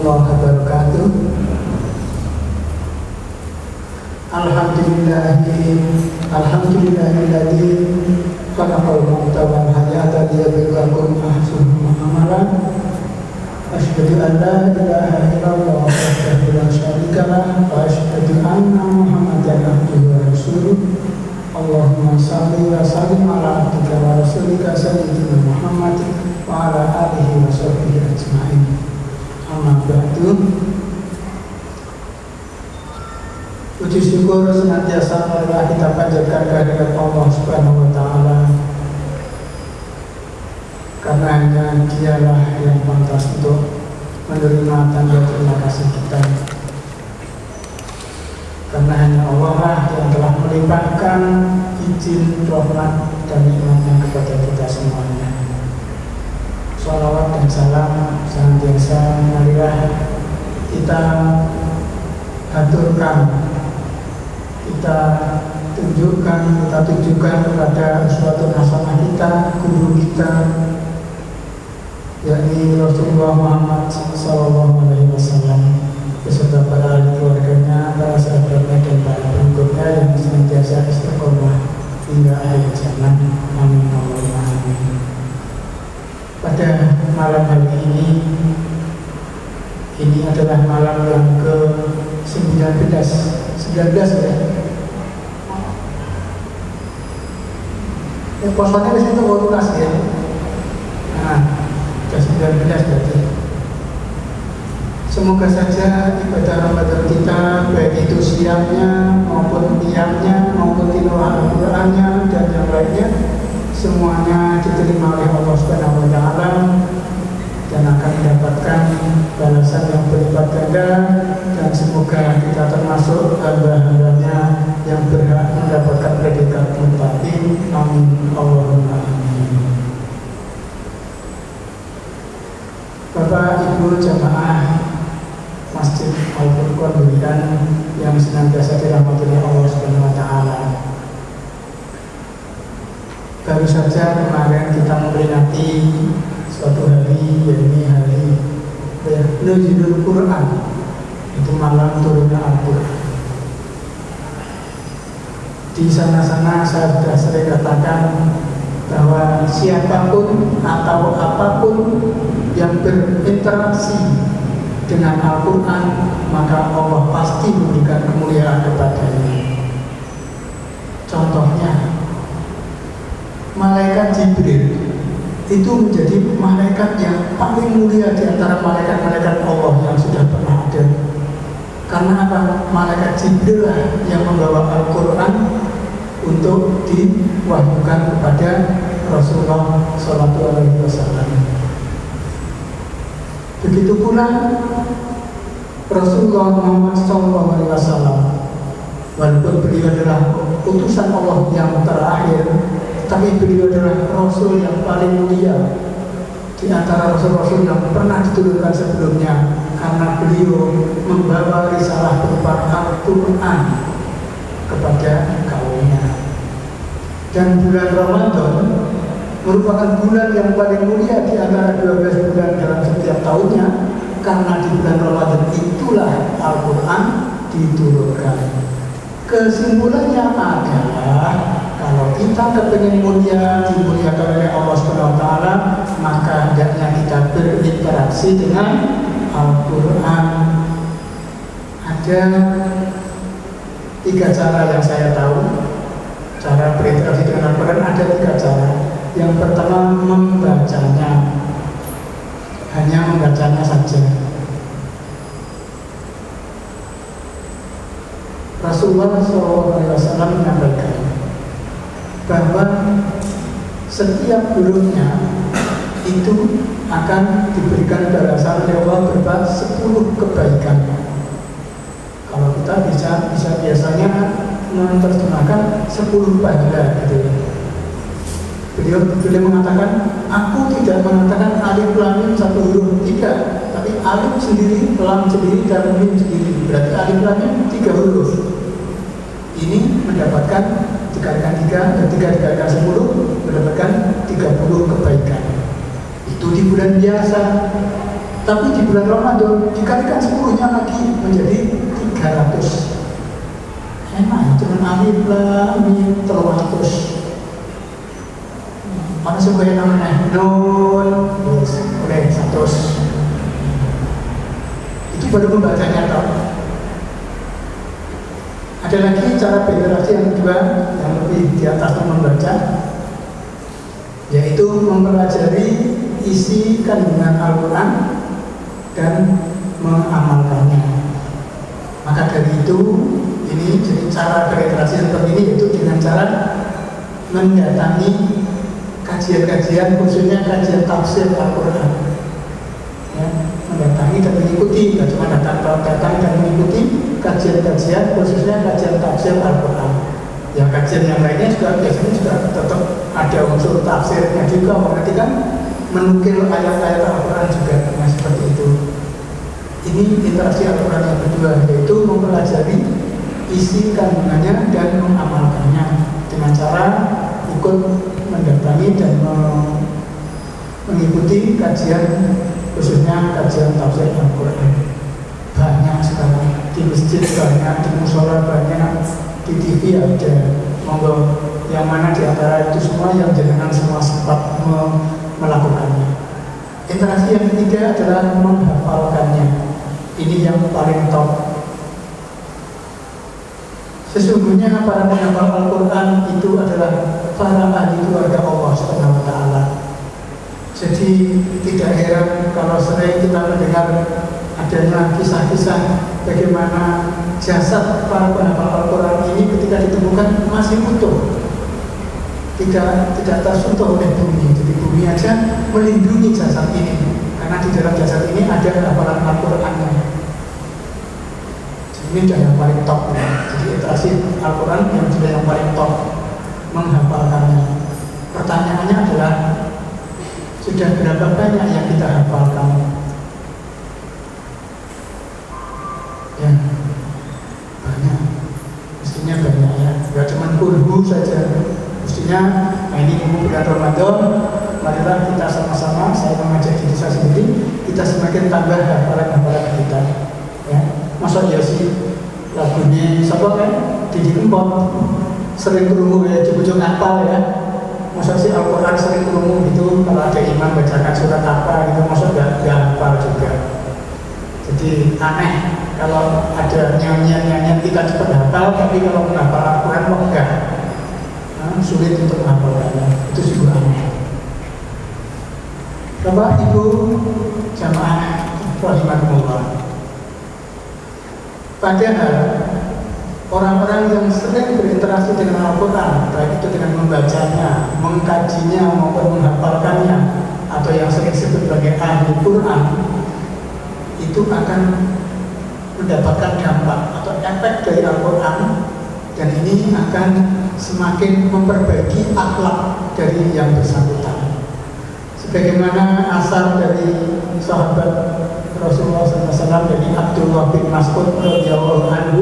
warahmatullahi wabarakatuh. Alhamdulillahilladzi khalaqal mauta wal hayata liyabluwakum ayyukum amalan. Asyhadu an la ilaha illallah wahdahu la syarika lah wa asyhadu anna Muhammadan abduhu wa rasuluh. Allahumma shalli wa sallim ala abdika wa rasulika sayyidina Muhammad wa ala alihi wa sahbihi ajma'in. Amma ba'du. Puji syukur senantiasa marilah kita panjatkan kehadirat Allah Subhanahu wa taala. Karena hanya Dialah yang pantas untuk menerima tanda terima kasih kita. Karena hanya Allah lah yang telah melimpahkan izin, rahmat dan nikmatnya kepada kita semuanya. Shalawat dan salam senantiasa marilah kita aturkan, kita tujukan kepada suatu hasanah kita, guru kita, yakni Rasulullah Muhammad SAW, beserta para ahli keluarganya, para sahabatnya dan para pengikutnya yang senantiasa istiqomah hingga akhir zaman. Amin Allahumma amin. Pada malam hari ini adalah malam yang ke-19 ya. Posonya di situ lunas ya. Nah, sudah 19 berarti. Semoga saja ibadah Ramadan kita, baik itu siamnya maupun qiyamnya maupun tilawah Al-Qur'annya dan yang lainnya, semuanya diterima oleh Allah Subhanahu wa taala dan akan mendapatkan balasan yang berlipat ganda, dan semoga kita termasuk hamba-hambanya yang berhak mendapatkan predikat muttaqin. Amin Allahumma amin. Bapak Ibu jamaah Masjid Al-Furqan Buridan yang senantiasa dirahmati oleh Allah Subhanahu wa taala. Baru saja kemarin kita memperingati suatu hari, yaitu hari Nuzulul Quran, itu malam turunnya Al-Quran. Di sana-sana saya sudah sering katakan bahwa siapapun atau apapun yang berinteraksi dengan Al-Quran, maka Allah pasti memberikan kemuliaan kepadanya. Contohnya, malaikat Jibril itu menjadi malaikat yang paling mulia di antara malaikat-malaikat Allah yang sudah pernah ada. Karena apa? Malaikat Jibril lah yang membawa Al-Quran untuk diwahyukan kepada Rasulullah SAW. Begitu pula Rasulullah Muhammad SAW, walaupun beliau adalah utusan Allah yang terakhir, tapi beliau adalah Rasul yang paling mulia di antara Rasul-Rasul yang pernah diturunkan sebelumnya, karena beliau membawa risalah berupa Al-Quran kepada kaumnya. Dan bulan Ramadan merupakan bulan yang paling mulia di antara 12 bulan dalam setiap tahunnya, karena di bulan Ramadan itulah Al-Quran diturunkan. Kesimpulannya adalah, kalau kita kepengen mulia, dimuliakan oleh Allah Subhanahu wa taala, maka hendaknya kita berinteraksi dengan Al-Quran. Ada 3 cara yang saya tahu. Cara berinteraksi dengan Al-Quran ada 3 cara. Yang pertama, membacanya, hanya membacanya saja. Rasulullah SAW menyampaikan bahwa setiap hurufnya itu akan diberikan balasan oleh Allah berupa 10 kebaikan. Kalau kita bisa biasanya menerjemahkan 10 pahala gitu ya. Beliau mengatakan, aku tidak mengatakan alif lam mim satu huruf, tidak, tapi alif sendiri, lam sendiri, dan mim sendiri. Berarti alif lam mim 3 huruf. Ini mendapatkan dikalikan 3 dan 3 dikalikan 10 mendapatkan 30 kebaikan. Itu di bulan biasa. Tapi di bulan Ramadan dikalikan 10-nya lagi menjadi 300. Enak, cuma alif lam mim 300. Mana suka yang namanya nun, oleh 100. Itu baru membacanya tau. Ada lagi cara berinteraksi yang kedua yang lebih di atas membaca, yaitu mempelajari isi kandungan Al-Quran dan mengamalkannya. Maka dari itu ini jadi cara berinteraksi seperti ini, yaitu dengan cara mendatangi kajian-kajian, khususnya kajian tafsir Al-Quran, ya, mendatangi dan mengikuti, tidak cuma datang dan mengikuti kajian-kajian, khususnya kajian tafsir Al-Quran. Yang kajian yang lainnya juga biasanya juga tetap ada unsur tafsirnya juga, mengartikan menukil ayat-ayat Al-Quran juga, nah, seperti itu. Ini interaksi Al-Quran yang kedua, yaitu mempelajari isi kandungannya dan mengamalkannya dengan cara ikut mendatangi dan mengikuti kajian, khususnya kajian tafsir Al-Quran. Banyak sekarang di masjid, banyak di musola, banyak di TV ada. Monggo yang mana di antara itu semua yang jenengan semua sempat melakukannya. Interaksi yang ketiga adalah menghafalkannya. Ini yang paling top. Sesungguhnya para penghafal Al-Quran itu adalah para ahli keluarga Allah Subhanahu wa Ta'ala. Jadi tidak heran kalau sering kita mendengar adanya kisah-kisah bagaimana jasad para penghafal Al-Quran ini ketika ditemukan masih utuh, tidak tersentuh oleh bumi. Jadi bumi aja melindungi jasad ini, karena di dalam jasad ini ada hafalan Al-Qurannya. Ini sudah yang paling top, ya. Jadi interaksi Al-Quran yang sudah yang paling top, menghafalkannya. Pertanyaannya adalah, sudah berapa banyak yang kita hafalkan? Ya, banyak. Mestinya banyak, ya. Gak cuma kulhu saja. Mestinya, nah ini bulan Ramadan, marilah kita sama-sama, saya mengajak diri saya sendiri, kita semakin tambah hafalan-hafalan kita, ya. Masa ya sih lagunya siapa kan Didi Kempot sering kerungu ya, cukup ngapal ya. Masa sih Al-Quran sering kerungu gitu, kalau ada imam bacakan surat apa gitu, masa gak hafal juga. Jadi aneh kalau ada nyanyian-nyanyian kita cepat hafal, tapi kalau menghafal Al-Quran kok enggak, sulit untuk menghafalkannya. Itu juga aneh. Bapak Ibu jamaah rahimakumullah, padahal orang-orang yang sering berinteraksi dengan Al-Quran, baik itu dengan membacanya, mengkajinya, maupun menghafalkannya, atau yang sering disebut sebagai ahli Quran, itu akan mendapatkan dampak atau efek dari Al-Quran, dan ini akan semakin memperbaiki akhlak dari yang bersangkutan. Sebagaimana asal dari sahabat Rasulullah SAW dari Abdullah bin Mas'ud radhiyallahu anhu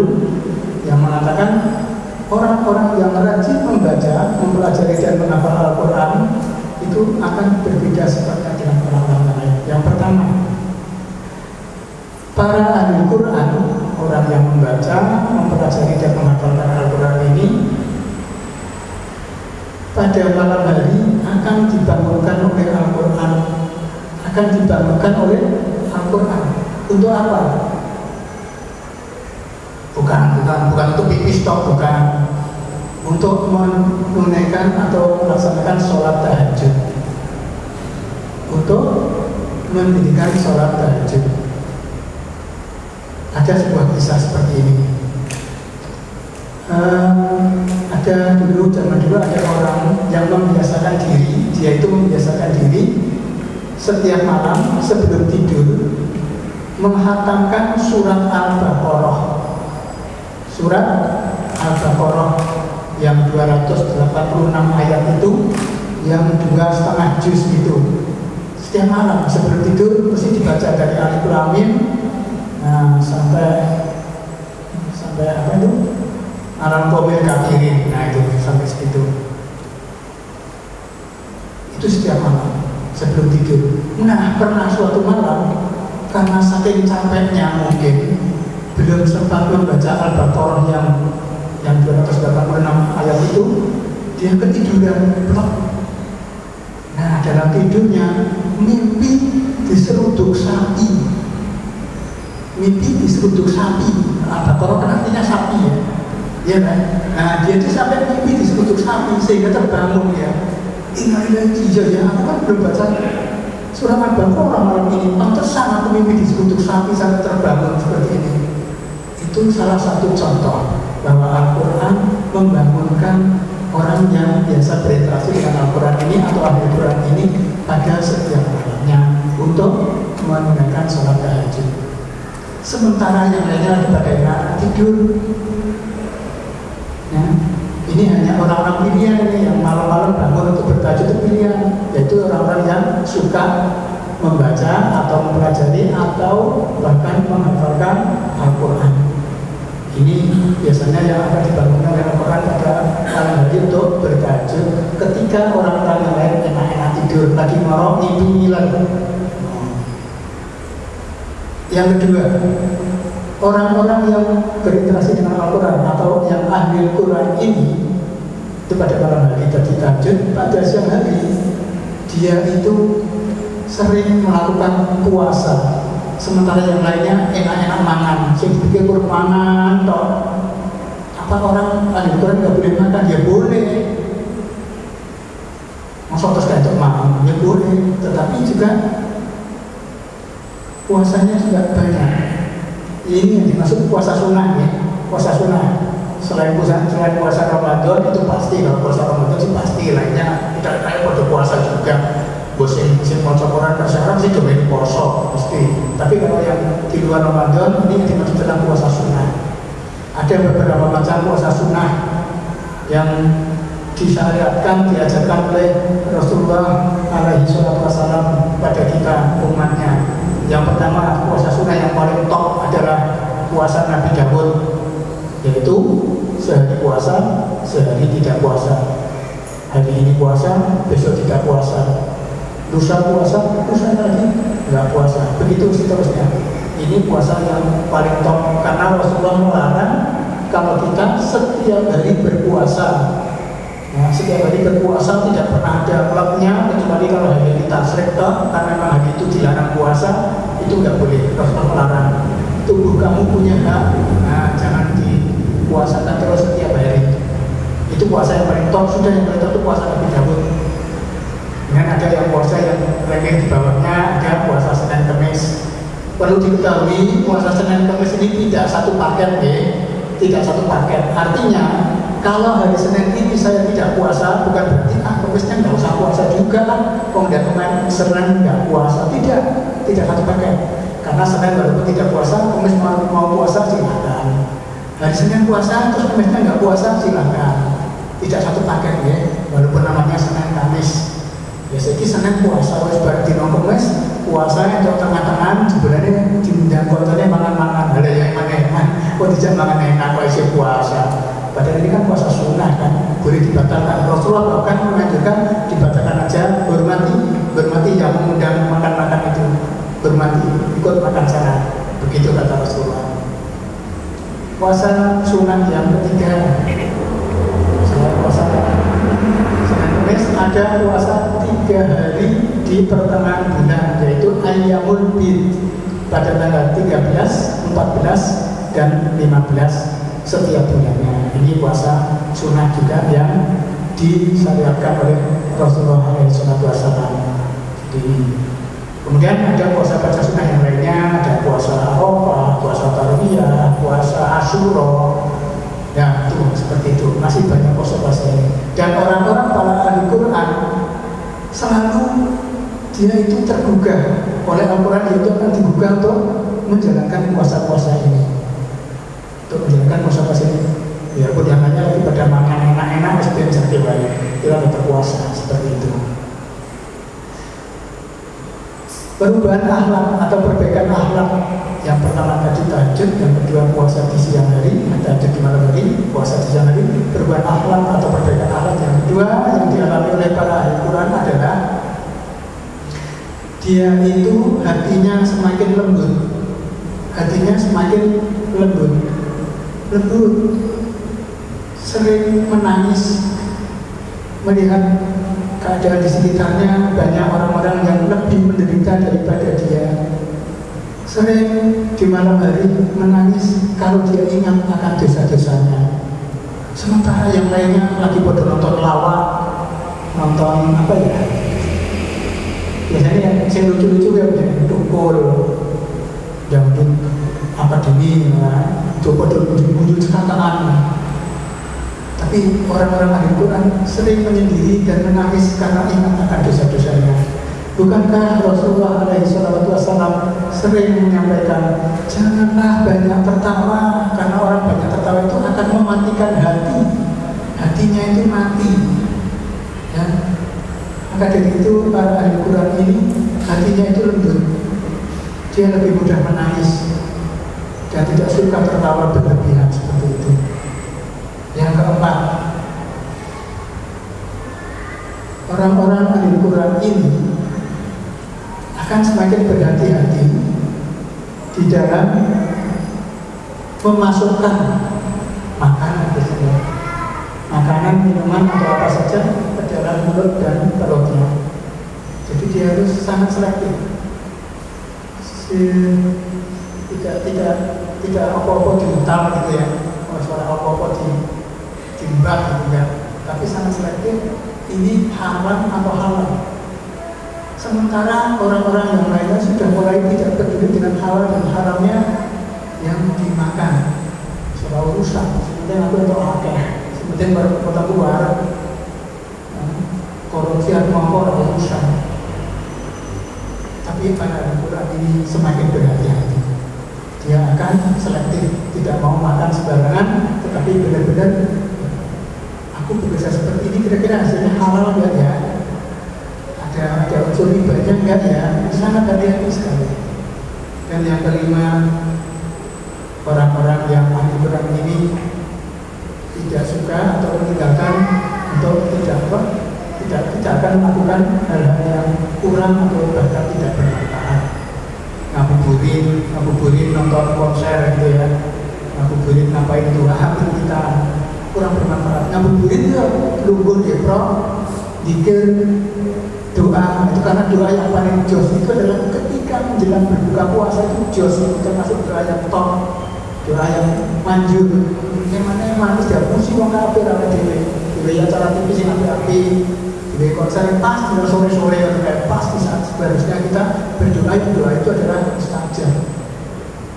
yang mengatakan orang-orang yang rajin membaca, mempelajari dan menghafal Al-Quran itu akan berbeda sifatnya dengan orang-orang lain. Yang pertama, para ahli Quran, orang yang membaca, mempelajari dan menghafalkan Al-Quran ini pada malam hari akan dibangunkan oleh Al-Quran, akan dibangunkan oleh Al-Quran. Untuk apa? Bukan untuk pipis toh, bukan. Untuk menunaikan atau melaksanakan sholat tahajud, untuk mendirikan sholat tahajud. Ada sebuah kisah seperti ini. Ada zaman dulu ada orang yang membiasakan diri, dia itu membiasakan diri setiap malam sebelum tidur menghatamkan surat Al-Baqarah. Surat Al-Baqarah yang 286 ayat itu, yang 2,5 juz itu. Setiap malam sebelum tidur mesti dibaca dari Alif Lam Mim, nah, sampai apa itu? Alam Qawmil Kafirin. Nah itu sampai segitu. Itu setiap malam sebelum tidur. Nah, pernah suatu malam karena saking capeknya mungkin belum sempat membaca Al-Baqarah yang 286 ayat itu, dia ketiduran plek. Nah, dalam tidurnya mimpi diseruduk sapi. Mimpi diseruduk sapi. Al-Baqarah kan artinya sapi ya. Iya kan? Nah, dia itu sampai mimpi diseruduk sapi sehingga terbangun ya. Iya ya, aku kan belum baca surah Al-Baqarah malam ini. Pantesan aku mimpi diseruduk sapi sampai terbangun seperti ini. Itu salah satu contoh bahwa Al-Quran membangunkan orang yang biasa berinteraksi dengan Al-Quran ini atau ahli Quran ini pada setiap malamnya untuk menunaikan sholat tahajud. Sementara yang lainnya lagi pada enak tidur. Nah, ini hanya orang-orang pilihan ini yang malam-malam bangun untuk bertahajud itu pilihan, yaitu orang-orang yang suka membaca atau mempelajari atau bahkan menghafalkan Al-Quran. Ini biasanya yang akan dibangunkan oleh Al-Quran pada malam hari untuk bertahajud ketika orang-orang yang lain enak-enak tidur lagi ngorok mimpi ngiler. Yang kedua, orang-orang yang berinteraksi dengan Al-Quran atau yang ahli Quran ini itu pada malam hari tadi tahajud, pada siang hari dia itu sering melakukan puasa. Sementara yang lainnya enak-enak mangan, sing pikir mangan toh. Apa orang ahli Quran nggak boleh makan? Ya boleh. Masa terus kayak makan? Ya boleh. Tetapi juga puasanya juga banyak. Ini yang dimaksud puasa sunnah ya. Puasa sunnah. Selain puasa Ramadan itu pasti, kalau puasa Ramadan sih pasti, lainnya tidak kayak pada puasa juga. Bosin mau cokoran bersyarat sih coba ini poso pasti. Tapi kalau yang di luar Ramadan ini dimaksud dalam puasa sunnah. Ada beberapa macam puasa sunnah yang disyariatkan, diajarkan oleh Rasulullah alaihi wasallam pada kita umatnya. Yang pertama puasa sunnah yang paling top adalah puasa Nabi Daud, yaitu sehari puasa, sehari tidak puasa. Hari ini puasa, besok tidak puasa. Lusa puasa, lusa lagi nggak puasa. Begitu seterusnya. Ini puasa yang paling top karena Rasulullah melarang kalau kita setiap hari berpuasa. Nah, setiap hari berpuasa tidak pernah ada klubnya kecuali kalau hari kita tasyrik karena memang hari itu dilarang puasa, itu nggak boleh. Rasulullah melarang. Tubuh kamu punya hak, nah, jangan dipuasakan terus setiap hari. Itu puasa yang paling top. Sudah yang paling top itu puasa Nabi Daud. Dengan ada yang puasa yang remeh di bawahnya, ada puasa Senin Kemis. Perlu diketahui puasa Senin Kemis ini tidak satu paket ya, tidak satu paket. Artinya kalau hari Senin ini saya tidak puasa, bukan berarti Kemisnya nggak usah puasa juga kan. Kalau nggak kemarin Senin nggak puasa, tidak satu paket. Karena Senin walaupun tidak puasa, Kemis mau puasa silakan. Hari Senin puasa, terus Kemisnya nggak puasa silakan. Tidak satu paket ya, walaupun namanya Senin Kamis. Ya jadi Senin puasa, wes berarti Kemis puasa yang tengah-tengah sebenarnya diundang kontennya makan-makan. Ada yang enak-enak, kok tidak makan enak kok isi puasa. Padahal ini kan puasa sunnah kan, boleh dibatalkan. Rasulullah bahkan mengajarkan dibatalkan aja, hormati yang mengundang makan-makan itu, hormati, ikut makan sana. Begitu kata Rasulullah. Puasa sunnah yang ketiga, selain puasa Senin Kemis ada puasa 3 hari di pertengahan bulan, yaitu Ayyamul Bid pada tanggal 13, 14, dan 15 setiap bulannya. Ini puasa sunnah juga yang disyariatkan oleh Rasulullah SAW. Kemudian ada puasa sunnah yang lainnya, ada puasa Arafah, puasa Tarwiyah, puasa Asyura. Ya itu seperti itu, masih banyak puasa-puasa ini. Dan orang-orang para ahli Quran selalu dia itu tergugah oleh Al-Quran, yaitu akan digugah untuk menjalankan puasa-puasa ini. Untuk menjalankan puasa-puasa ini, biarpun yang lainnya lebih pada makan enak-enak, mesti sakit baik, kita tetap puasa seperti itu. Perubahan akhlak atau perbaikan akhlak, yang pertama tadi tahajud, yang kedua puasa di siang hari, tahajud di malam hari, puasa di siang hari. Perubahan akhlak atau perbaikan akhlak yang kedua yang dialami oleh para ahli Quran adalah dia itu hatinya semakin lembut. Hatinya semakin lembut. Lembut. Sering menangis melihat keadaan di sekitarnya banyak orang-orang yang lebih menderita daripada dia. Sering di malam hari menangis kalau dia ingat akan dosa-dosanya. Sementara yang lainnya lagi pada nonton lawak, nonton apa ya? Biasanya yang lucu-lucu ya, dukul, dangdut akademi, coba muncul sekantaan. Tapi orang-orang ahli Quran sering menyendiri dan menangis karena ingat akan dosa-dosanya. Bukankah Rasulullah SAW sering menyampaikan, janganlah banyak tertawa, karena orang banyak tertawa itu akan mematikan hati. Hatinya itu mati. Ya. Maka dari itu para ahli Quran ini hatinya itu lembut. Dia lebih mudah menangis dan tidak suka tertawa berlebihan seperti itu. Yang keempat, orang-orang ahli Quran ini akan semakin berhati-hati di dalam memasukkan makanan, makanan, minuman atau apa saja ke dalam mulut dan perutnya. Jadi dia harus sangat selektif. Tidak apa-apa diutam gitu ya, suara apa-apa dimbak gitu ya. Tapi sangat selektif. Ini haram atau halal. Sementara orang-orang yang lainnya sudah mulai tidak peduli dengan halal dan haramnya yang dimakan. Selalu rusak. Sebenarnya aku itu akeh. Sebenarnya baru kota luar. Korupsi atau apa rusak. Tapi pada Al-Quran ini semakin berhati-hati. Dia akan selektif, tidak mau makan sembarangan, tetapi benar-benar aku bekerja seperti ini kira-kira hasilnya halal enggak ya? Ada unsur ribanya enggak ya? Sangat hati-hati sekali. Dan yang kelima, orang-orang yang ahli Quran ini tidak suka atau meninggalkan untuk tidak akan melakukan hal-hal yang kurang atau bahkan tidak bermanfaat. Ngabuburit nonton konser gitu ya, ngabuburit ngapain itu kita kurang bermanfaat. Ngabuburit itu lumbur depro, dikir, doa itu, karena doa yang paling jos itu adalah ketika menjelang berbuka puasa itu jos, itu termasuk doa yang top, doa yang manjur. Yang mana yang manis ya musim wong kafir ala dewe ya acara TV sing api-api, dewe konser pas di sore-sore kayak pas di saat seharusnya kita berdoa. Doa itu adalah mustajab.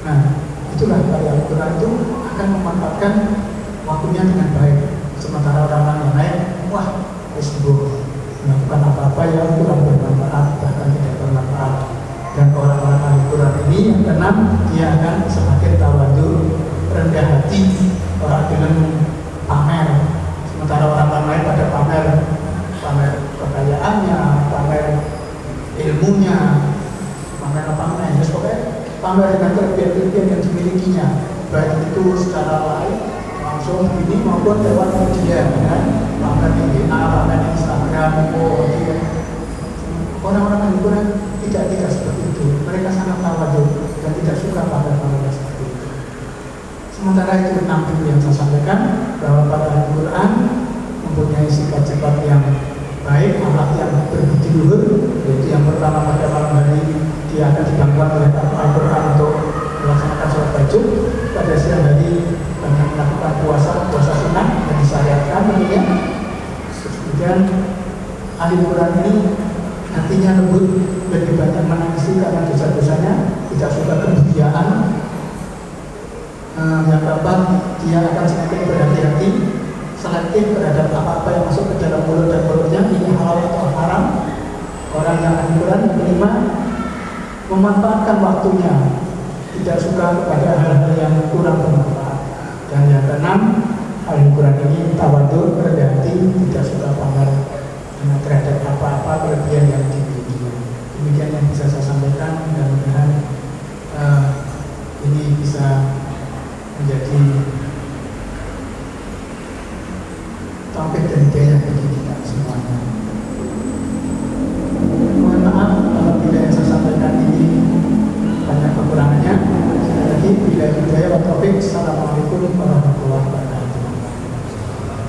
Nah, itulah karya Al-Quran itu akan memanfaatkan waktunya dengan baik. Sementara orang-orang yang lain, wah, Facebook melakukan apa-apa yang kurang bermanfaat, bahkan tidak bermanfaat. Dan orang-orang Al-Quran ini yang keenam, dia akan semakin tawadhu, rendah hati, orang dengan pamer. Sementara orang lain pada pamer kekayaannya, pamer ilmunya, pamer apa-apa, pamer dengan kelebihan-kelebihan yang dimilikinya, baik itu secara lain langsung ini maupun lewat media, kan? Pamer di WA, pamer di Instagram, orang-orang Al-Quran tidak seperti itu. Mereka sangat tawadhu dan tidak suka pamer-pamer seperti itu. Sementara itu 6 dulu yang saya sampaikan, bahwa pada Al-Quran mempunyai sifat-sifat yang baik, akhlak yang berbudi luhur. Yaitu yang pertama, pada malam hari dia akan digangguan oleh Al-Quran untuk melaksanakan sholat tahajud. Pada siang hari dengan melakukan puasa sunnah yang disyariatkan tentunya. Kemudian ahli Quran ini hatinya lembut, lebih banyak menangisi karena dosa-dosanya, tidak suka kemudiaan. Yang keempat, dia akan semakin berhati-hati, selektif terhadap apa-apa yang masuk ke dalam mulut dan perutnya, ini halal atau haram. Orang yang ahli Quran. Yang kelima, memanfaatkan waktunya, tidak suka kepada hal-hal yang kurang bermanfaat. Dan yang keenam, ahli Quran ini tawadhu, rendah hati, tidak suka pamer terhadap apa-apa kelebihan yang dimilikinya. Demikian yang bisa saya sampaikan. Mudah-mudahan ini bisa menjadi topik dan hidayah bagi kita semuanya. Mohon maaf apabila yang saya sampaikan ini Billahi hidayah wa taufiq. Assalamualaikum warahmatullahi wabarakatuh.